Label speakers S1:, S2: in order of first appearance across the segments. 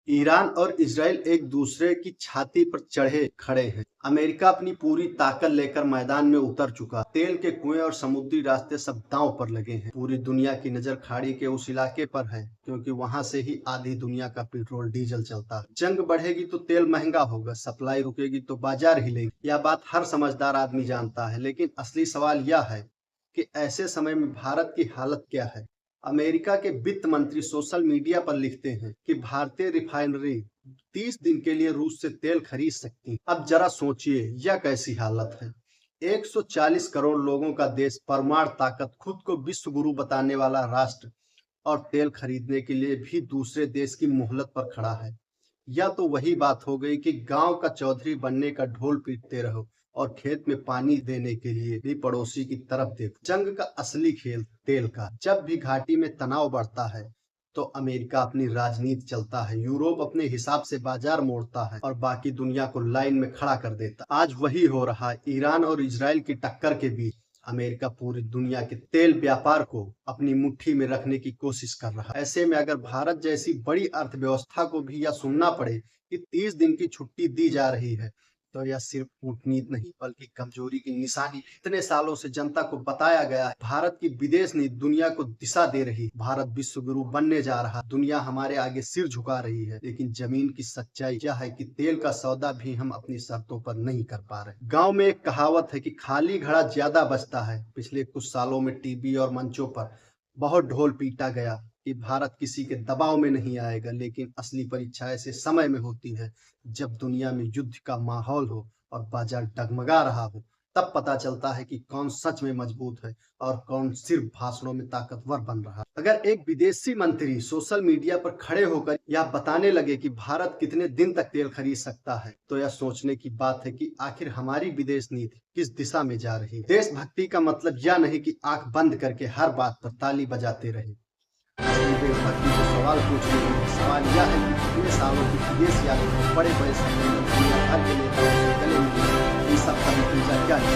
S1: Iran और Israel एक दूसरे की छाती पर चढ़े खड़े हैं। अमेरिका अपनी पूरी ताकत लेकर मैदान में उतर चुका। तेल के कुएं और समुद्री रास्ते सब दांव पर लगे हैं। पूरी दुनिया की नजर खाड़ी के उस इलाके पर है, क्योंकि वहां से ही आधी दुनिया का पेट्रोल डीजल चलता है। जंग बढ़ेगी तो तेल महंगा होगा, सप्लाई रुकेगी तो बाजार हिलेगी। यह बात हर समझदार आदमी जानता है, लेकिन असली सवाल यह है कि ऐसे समय में भारत की हालत क्या है। अमेरिका के वित्त मंत्री सोशल मीडिया पर लिखते हैं कि भारतीय रिफाइनरी 30 दिन के लिए रूस से तेल खरीद सकती है। अब जरा सोचिए, यह कैसी हालत है। 140 करोड़ लोगों का देश, परमाणु ताकत, खुद को विश्व गुरु बताने वाला राष्ट्र, और तेल खरीदने के लिए भी दूसरे देश की मोहलत पर खड़ा है। यह तो वही बात हो गई कि गांव का चौधरी बनने का ढोल पीटते रहो और खेत में पानी देने के लिए भी पड़ोसी की तरफ देखो। जंग का असली खेल तेल का। जब भी घाटी में तनाव बढ़ता है तो अमेरिका अपनी राजनीति चलता है, यूरोप अपने हिसाब से बाजार मोड़ता है और बाकी दुनिया को लाइन में खड़ा कर देता है। आज वही हो रहा है। ईरान और इजराइल की टक्कर के बीच अमेरिका पूरी दुनिया के तेल व्यापार को अपनी मुट्ठी में रखने की कोशिश कर रहा है। ऐसे में अगर भारत जैसी बड़ी अर्थव्यवस्था को भी यह सुनना पड़े कि 30 दिन की छुट्टी दी जा रही है, तो यह सिर्फ कूटनीति नहीं बल्कि कमजोरी की निशानी। इतने सालों से जनता को बताया गया है, भारत की विदेश नीति दुनिया को दिशा दे रही। भारत विश्व गुरु बनने जा रहा, दुनिया हमारे आगे सिर झुका रही है। लेकिन जमीन की सच्चाई यह है कि तेल का सौदा भी हम अपनी शर्तों पर नहीं कर पा रहे। गांव में एक कहावत है कि खाली घड़ा ज्यादा बचता है। पिछले कुछ सालों में टीवी और मंचों पर बहुत ढोल पीटा गया कि भारत किसी के दबाव में नहीं आएगा, लेकिन असली परीक्षा ऐसे समय में होती है जब दुनिया में युद्ध का माहौल हो और बाजार डगमगा रहा हो। तब पता चलता है कि कौन सच में मजबूत है और कौन सिर्फ भाषणों में ताकतवर बन रहा है। अगर एक विदेशी मंत्री सोशल मीडिया पर खड़े होकर यह बताने लगे कि भारत कितने दिन तक तेल खरीद सकता है, तो यह सोचने की बात है कि आखिर हमारी विदेश नीति किस दिशा में जा रही है। देशभक्ति का मतलब यह नहीं कि आंख बंद करके हर बात पर ताली बजाते रहे। देशभक्ति को सवाल पूछने में सवाल यह है कि कितने सालों की विदेश यात्रा, बड़े बड़े सम्मेलन, दुनिया भर के नेताओं से गले मिले, इन सब का नतीजा क्या है।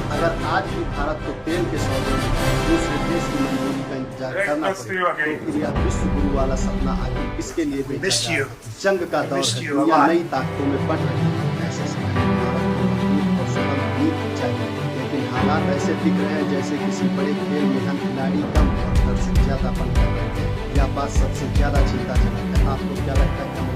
S1: अगर आज भी भारत को तेल के सौदे में दूसरे देश की मंजूरी का इंतजार करना पड़े, तो फिर यह विश्व गुरु वाला सपना आगे किसके लिए बेचा जाए। जंग का दौर है, दुनिया नई ताकतों में बढ़ रही है। ऐसे समय में भारत को मजबूत और सफल नीति चाहिए, लेकिन हालात ऐसे दिख रहे हैं जैसे किसी बड़े खेल में हम खिलाड़ी कम और दर्शक ज्यादा बन कर रहे हैं। यह बात सबसे ज्यादा चिंताजनक है। आपको क्या लगता है?